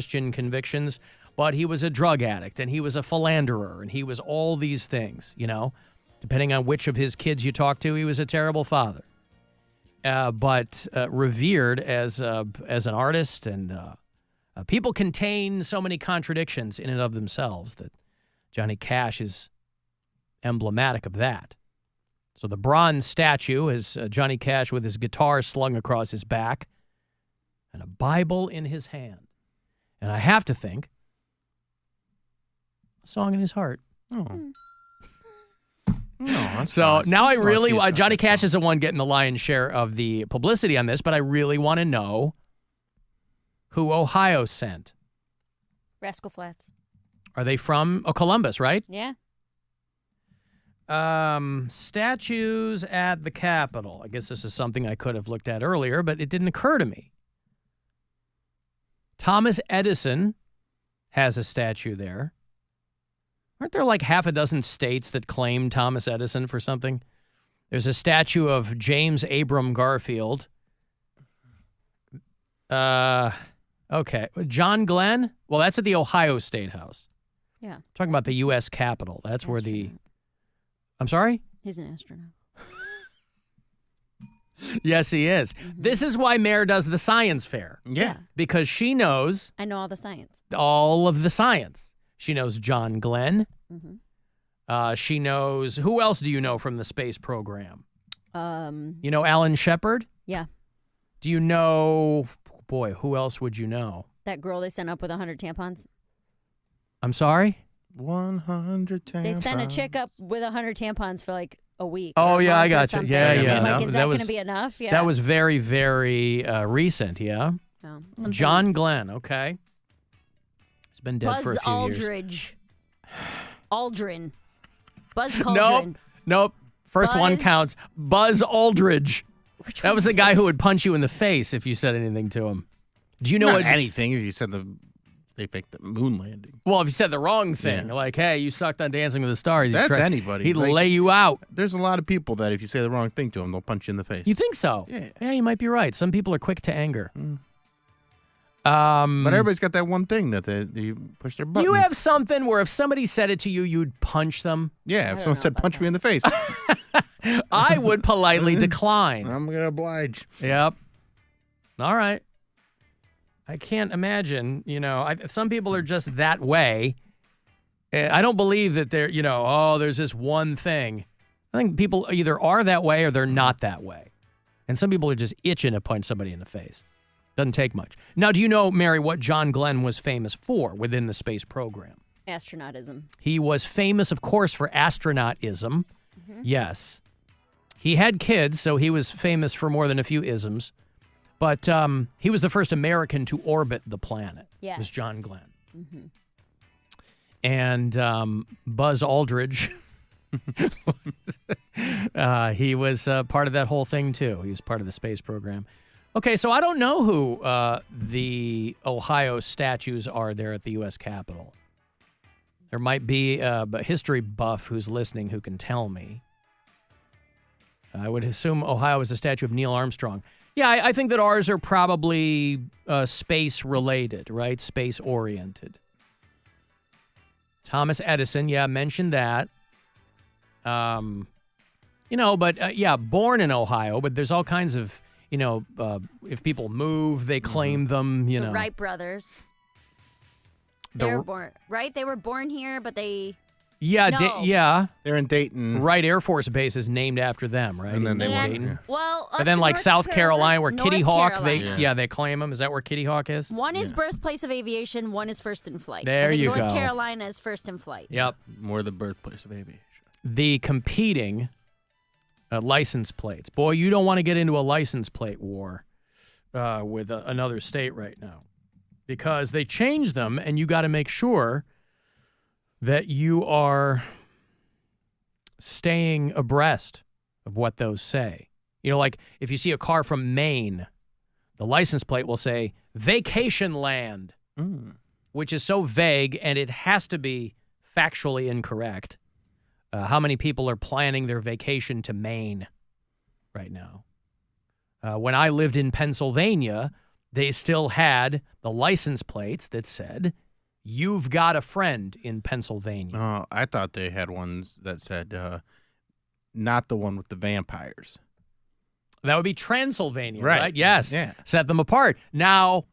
Christian convictions, but he was a drug addict, and he was a philanderer, and he was all these things, Depending on which of his kids you talk to, he was a terrible father. But revered as an artist, and people contain so many contradictions in and of themselves that Johnny Cash is emblematic of that. So the bronze statue is Johnny Cash with his guitar slung across his back and a Bible in his hand. And I have to think, a song in his heart. Oh. No, so nice. now I really, Johnny Cash is the one getting the lion's share of the publicity on this, but I really want to know who Ohio sent. Rascal Flatts. Are they from Columbus, right? Yeah. Statues at the Capitol. I guess this is something I could have looked at earlier, but it didn't occur to me. Thomas Edison has a statue there. Aren't there like half a dozen states that claim Thomas Edison for something? There's a statue of James Abram Garfield. Okay. John Glenn? Well, that's at the Ohio State House. Yeah. Talking about the U.S. Capitol. That's where the... I'm sorry? He's an astronaut. Yes, he is. Mm-hmm. This is why Mare does the science fair. Yeah. Because she knows... I know all the science. All of the science. She knows John Glenn. Mm-hmm. She knows... Who else do you know from the space program? You know Alan Shepard? Yeah. Do you know... Boy, who else would you know? That girl they sent up with 100 tampons. I'm sorry? 100 tampons. They sent a chick up with 100 tampons for like a week. Oh, yeah, I got you. Yeah. Like, is that going to be enough? Yeah. That was very, very recent, yeah. Oh, John Glenn, okay. He's been dead for a few years. Aldrin. Buzz Aldrin. Nope. First one counts. Buzz Aldridge. That was the guy who would punch you in the face if you said anything to him. Do you know what? Anything if you said they faked the moon landing. Well, if you said the wrong thing, like, hey, you sucked on Dancing with the Stars. That's anybody. He'd lay you out. There's a lot of people that if you say the wrong thing to them, they'll punch you in the face. You think so? Yeah. Yeah, you might be right. Some people are quick to anger. But everybody's got that one thing that they push their button. You have something where if somebody said it to you, you'd punch them? Yeah, if someone said punch me in the face. I would politely decline. I'm going to oblige. Yep. All right. I can't imagine, some people are just that way. I don't believe that they're, there's this one thing. I think people either are that way or they're not that way. And some people are just itching to punch somebody in the face. Doesn't take much. Now, do you know, Mary, what John Glenn was famous for within the space program? Astronautism. He was famous, of course, for astronautism. Mm-hmm. Yes. He had kids, so he was famous for more than a few isms. But he was the first American to orbit the planet. Yes. Was John Glenn. Mm-hmm. And Buzz Aldridge, he was part of that whole thing, too. He was part of the space program. Okay, so I don't know who the Ohio statues are there at the U.S. Capitol. There might be a history buff who's listening who can tell me. I would assume Ohio is a statue of Neil Armstrong. Yeah, I think that ours are probably space-related, right? Space-oriented. Thomas Edison, yeah, mentioned that. But born in Ohio, but there's all kinds of, if people move, they claim them, The Wright brothers. They were born, right? They were born here, but they... Yeah, no. They're in Dayton. Wright Air Force Base is named after them, right? And then they went Dayton. Well, and then like South Carolina, where Kitty Hawk, they claim them. Is that where Kitty Hawk is? One is birthplace of aviation, one is first in flight. There you go. North Carolina is first in flight. Yep. More the birthplace of aviation. The competing license plates. Boy, you don't want to get into a license plate war with another state right now, because they change them, and you got to make sure that you are staying abreast of what those say. Like if you see a car from Maine, the license plate will say vacation land, which is so vague, and it has to be factually incorrect. How many people are planning their vacation to Maine right now? When I lived in Pennsylvania, they still had the license plates that said, "You've got a friend in Pennsylvania." Oh, I thought they had ones that said, not the one with the vampires. That would be Transylvania, right? Yes. Yeah. Set them apart. Now,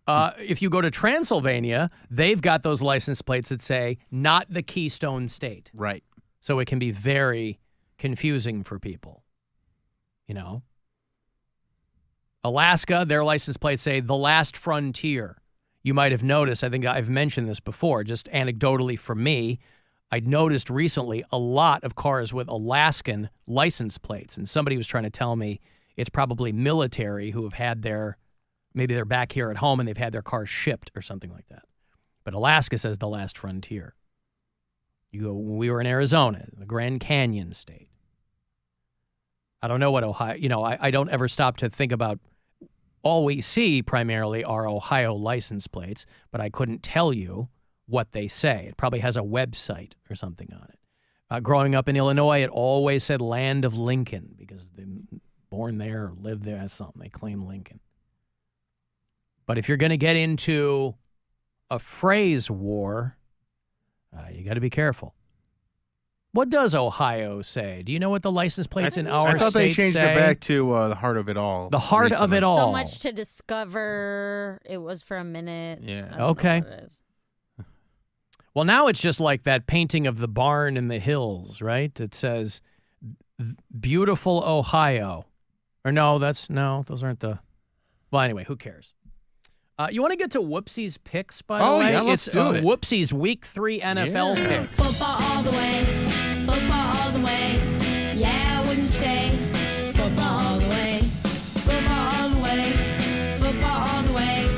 if you go to Transylvania, they've got those license plates that say, "Not the Keystone State." Right. So it can be very confusing for people, you know. Alaska, their license plates say "The Last Frontier." You might have noticed, I think I've mentioned this before, just anecdotally for me, I'd noticed recently a lot of cars with Alaskan license plates, and somebody was trying to tell me it's probably military who have had maybe they're back here at home and they've had their cars shipped or something like that. But Alaska says "The Last Frontier." When we were in Arizona, the Grand Canyon State. I don't know what Ohio, I don't ever stop to think about, all we see primarily are Ohio license plates, but I couldn't tell you what they say. It probably has a website or something on it. Growing up in Illinois, it always said "Land of Lincoln" because they're born there or lived there. That's something. They claim Lincoln. But if you're going to get into a phrase war, you got to be careful. What does Ohio say? Do you know what the license plates in our state say? I thought they changed it back to the heart of it all. The heart of it all. So much to discover. It was for a minute. Yeah. Okay. Well, now it's just like that painting of the barn in the hills, right? It says "Beautiful Ohio." Or those aren't the... Well, anyway, who cares? You want to get to Whoopsie's picks, by the way? Oh, yeah, let's do it. Whoopsie's Week 3 NFL picks. Football all the way, football all the way. Yeah, I wouldn't say football all the way, football all the way, football all the way.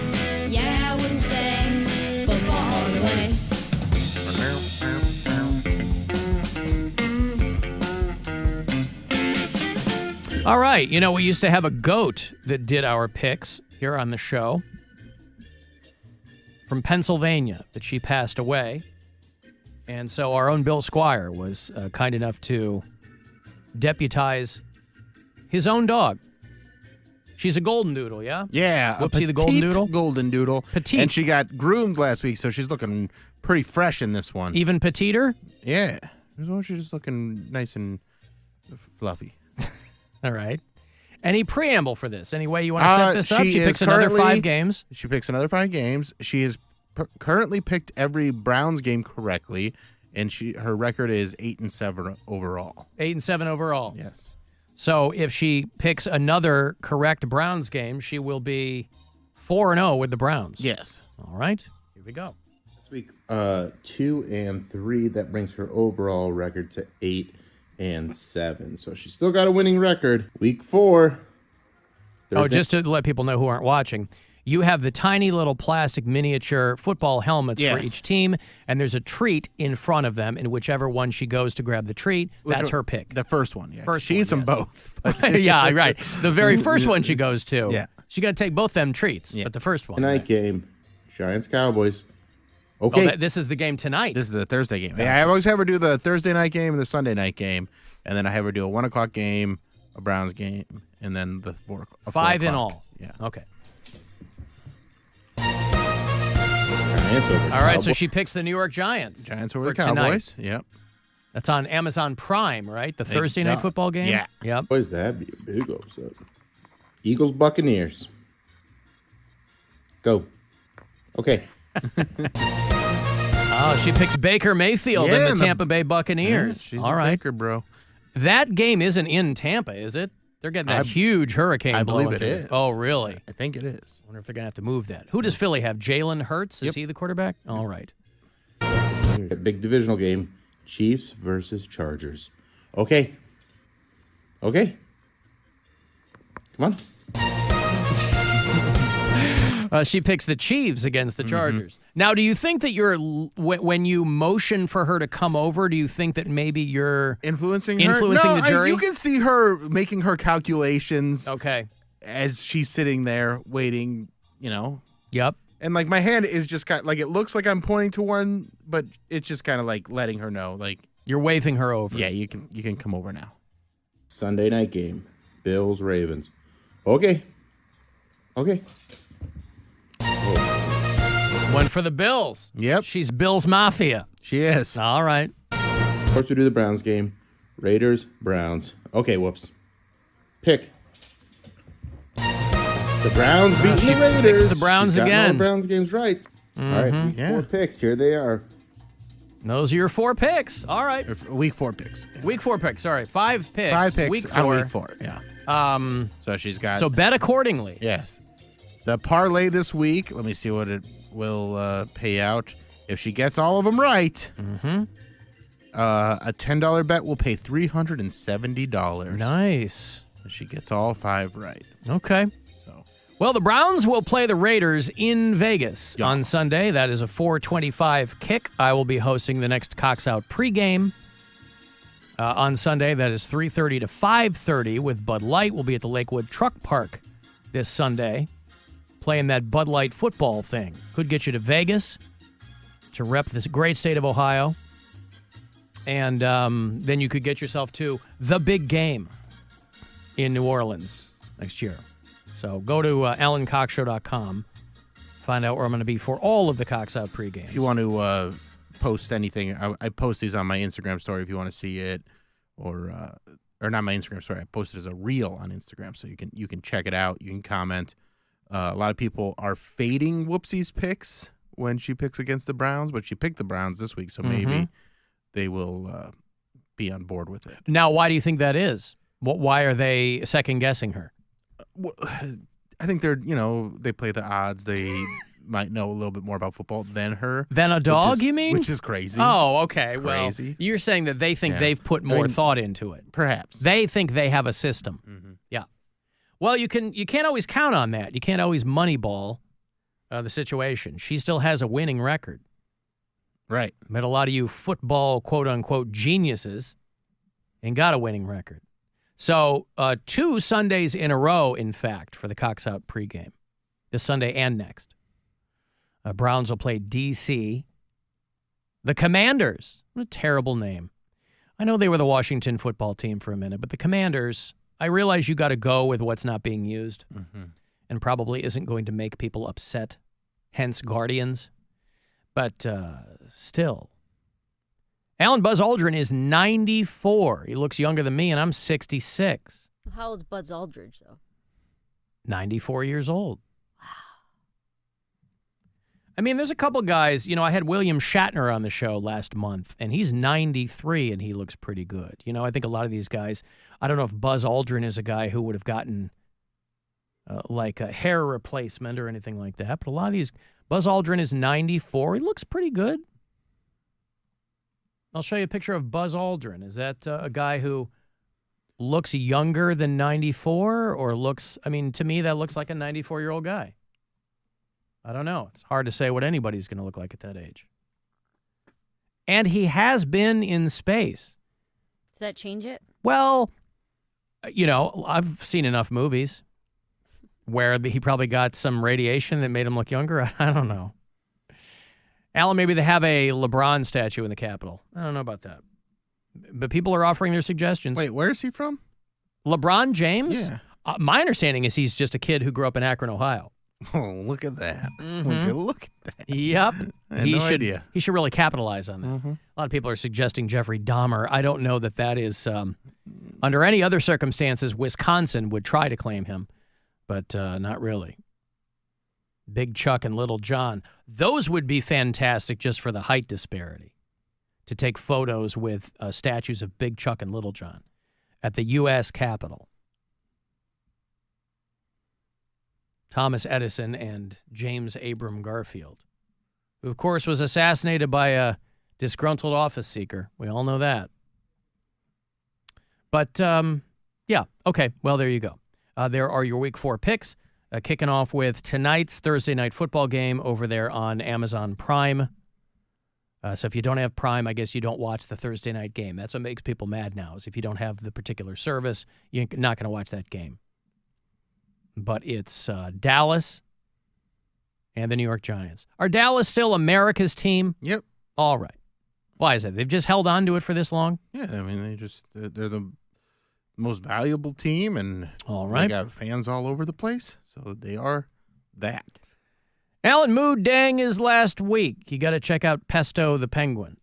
Yeah, I wouldn't say football all the way. All right. We used to have a goat that did our picks here on the show from Pennsylvania, but she passed away. And so our own Bill Squire was kind enough to deputize his own dog. She's a golden doodle, yeah? Yeah. Whoopsie the golden doodle? Golden doodle. Petite. And she got groomed last week, so she's looking pretty fresh in this one. Even petiter? Yeah. She's just looking nice and fluffy. All right. Any preamble for this? Any way you want to set this up? She picks another 5 games. She picks another 5 games. She has currently picked every Browns game correctly, and her record is 8-7 overall. 8-7 overall. Yes. So if she picks another correct Browns game, she will be 4-0 with the Browns. Yes. All right. Here we go. This week, 2 and 3. That brings her overall record to 8-7. So she's still got a winning record. Week 4. Just to let people know who aren't watching, you have the tiny little plastic miniature football helmets for each team, and there's a treat in front of them, and whichever one she goes to grab the treat, that's her pick. The first one, yeah. First she one, eats them both. Yeah, right. The very first one she goes to, yeah. She got to take both them treats, but the first one. Tonight game, Giants-Cowboys. Okay. This is the game tonight. This is the Thursday game. Yeah, I always have her do the Thursday night game and the Sunday night game, and then I have her do a 1 o'clock game, a Browns game, and then the 4 o'clock. 5 in all. Yeah. Okay. Giants over All right, Cowboys. so she picks the New York Giants. Giants over the for Cowboys. tonight. Yep. That's on Amazon Prime, right? The Thursday night football game? Yeah. Yep. Boys, that'd be a big upset. Eagles-Buccaneers. Go. Okay. Oh, she picks Baker Mayfield and the Tampa Bay Buccaneers. She's all a right. Baker, bro. That game isn't in Tampa, is it? They're getting that huge hurricane I believe blowing it through. is. Oh, really? I think it is. I wonder if they're going to have to move that. Who does Philly have? Jalen Hurts? Is he the quarterback? All right. A big divisional game. Chiefs versus Chargers. Okay. Okay. Come on. She picks the Chiefs against the Chargers. Now, do you think that when you motion for her to come over, do you think that maybe you're Influencing the jury? You can see her making her calculations Okay. as she's sitting there waiting, Yep. And like my hand is just kind of like, it looks like I'm pointing to one, but it's just kind of like letting her know, like, You're waving her over. yeah, you can come over now. Sunday night game. Bills-Ravens. Okay. Okay. One for the Bills. Yep. She's Bills Mafia. She is. All right. Of course, we do the Browns game. Raiders, Browns. Okay, whoops. Pick. The Browns beating she the Raiders. picks the Browns She's gotten all again. the Browns games right. All right, Yeah. 4 picks. Here they are. Those are your 4 picks. All right. Week 4 picks. Week 4 picks. Sorry. 5 picks. 5 picks Week on 4. week 4. Yeah. So she's got. So bet accordingly. Yes. The parlay this week. Let me see what it will pay out. If she gets all of them right, a $10 bet will pay $370. Nice. If she gets all 5 right. Okay. So Well, the Browns will play the Raiders in Vegas on Sunday. That is a 4:25 kick. I will be hosting the next Cox Out pregame on Sunday. That is 3:30 to 5:30 with Bud Light. We'll be at the Lakewood Truck Park this Sunday playing that Bud Light football thing. Could get you to Vegas to rep this great state of Ohio. And then you could get yourself to the big game in New Orleans next year. So go to AlanCoxShow.com. Find out where I'm going to be for all of the Cox Out pregame. if you want to post anything, I post these on my Instagram story if you want to see it, or not my Instagram story. I post it as a reel on Instagram, so you can check it out. You can comment. A lot of people are fading Whoopsie's picks when she picks against the Browns, but she picked the Browns this week, so maybe they will be on board with it. Now, why do you think that is? Why are they second-guessing her? Well, I think they play the odds. They might know a little bit more about football than her. Than a dog, you mean? Which is crazy. Oh, okay. It's Well, crazy. you're saying that they think Yeah. they've put more thought into it. Perhaps. They think they have a system. Mm-hmm. Yeah. Well, you can't always count on that. You can't always moneyball the situation. She still has a winning record. Right. Met a lot of you football quote-unquote geniuses and got a winning record. So 2 Sundays in a row, in fact, for the Cox Out pregame. This Sunday and next. Browns will play D.C. The Commanders. What a terrible name. I know they were the Washington football team for a minute, but the Commanders, I realize you got to go with what's not being used and probably isn't going to make people upset, hence Guardians. But still. Alan Buzz Aldrin is 94. He looks younger than me, and I'm 66. How old's Buzz Aldridge, though? 94 years old. Wow. I mean, there's a couple guys. I had William Shatner on the show last month, and he's 93, and he looks pretty good. I think a lot of these guys, I don't know if Buzz Aldrin is a guy who would have gotten like a hair replacement or anything like that, but a lot of these, Buzz Aldrin is 94. He looks pretty good. I'll show you a picture of Buzz Aldrin. Is that a guy who looks younger than 94 or to me, that looks like a 94-year-old guy. I don't know. It's hard to say what anybody's going to look like at that age. And he has been in space. Does that change it? Well, I've seen enough movies where he probably got some radiation that made him look younger. I don't know. Alan, maybe they have a LeBron statue in the Capitol. I don't know about that. But people are offering their suggestions. Wait, where is he from? LeBron James? Yeah. My understanding is he's just a kid who grew up in Akron, Ohio. Oh, look at that. Would you look at that? Yep. I had no idea. He should really capitalize on that. A lot of people are suggesting Jeffrey Dahmer. I don't know that is, under any other circumstances, Wisconsin would try to claim him, but not really. Big Chuck and Little John. Those would be fantastic just for the height disparity, to take photos with statues of Big Chuck and Little John at the U.S. Capitol. Thomas Edison and James Abram Garfield, who, of course, was assassinated by a disgruntled office seeker. We all know that. But, yeah, okay, well, there you go. There are your Week 4 picks, kicking off with tonight's Thursday night football game over there on Amazon Prime. So if you don't have Prime, I guess you don't watch the Thursday night game. That's what makes people mad now, is if you don't have the particular service, you're not going to watch that game. But it's Dallas and the New York Giants. Are Dallas still America's team? Yep. All right. Why is that? They've just held on to it for this long? Yeah, I mean, they're the most valuable team, and all right. they got fans all over the place, so they are that. Alan Mood Dang is last week. You got to check out Pesto the Penguin.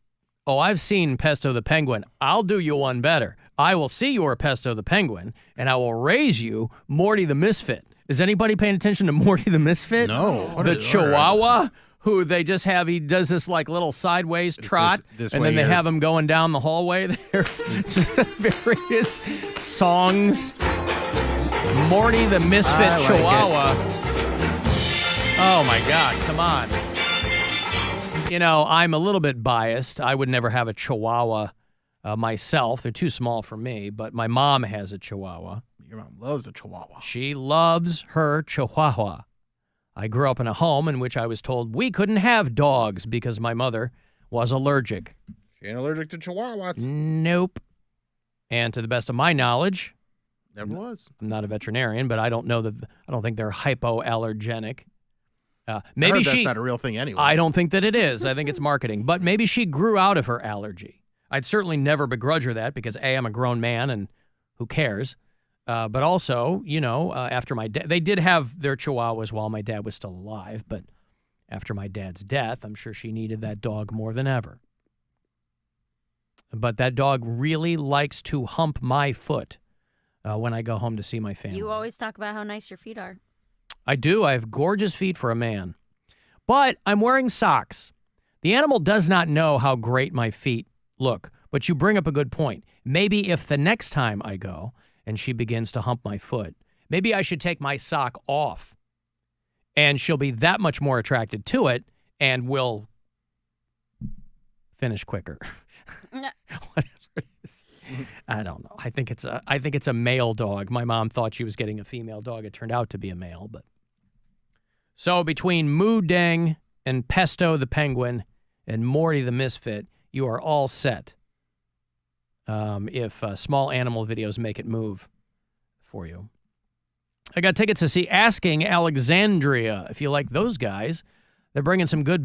Oh, I've seen Pesto the Penguin. I'll do you one better. I will see your Pesto the Penguin, and I will raise you Morty the Misfit. Is anybody paying attention to Morty the Misfit? No. The Chihuahua, who they just have, he does this like little sideways trot, this and way then they here. have him going down the hallway there. Various songs. Morty the Misfit I like it. Chihuahua. Oh my God, come on. You know, I'm a little bit biased. I would never have a Chihuahua myself. They're too small for me, but my mom has a Chihuahua. Your mom loves the Chihuahua. She loves her Chihuahua. I grew up in a home in which I was told we couldn't have dogs because my mother was allergic. She ain't allergic to Chihuahuas. Nope. And to the best of my knowledge, Never was. I'm not a veterinarian, but I don't think they're hypoallergenic. I Maybe heard that's she. not a real thing anyway. I don't think that it is. I think it's marketing. But maybe she grew out of her allergy. I'd certainly never begrudge her that because A, I'm a grown man and who cares? But also, you know, after my dad, they did have their Chihuahuas while my dad was still alive. But after my dad's death, I'm sure she needed that dog more than ever. But that dog really likes to hump my foot when I go home to see my family. You always talk about how nice your feet are. I do. I have gorgeous feet for a man. But I'm wearing socks. The animal does not know how great my feet look. But you bring up a good point. Maybe if the next time I go and she begins to hump my foot, maybe I should take my sock off. And she'll be that much more attracted to it and will finish quicker. Whatever it is. I don't know. I think it's a male dog. My mom thought she was getting a female dog. It turned out to be a male, but so between Moo Dang and Pesto the Penguin and Morty the Misfit, you are all set. If small animal videos make it move for you. I got tickets to see Asking Alexandria. If you like those guys, they're bringing some good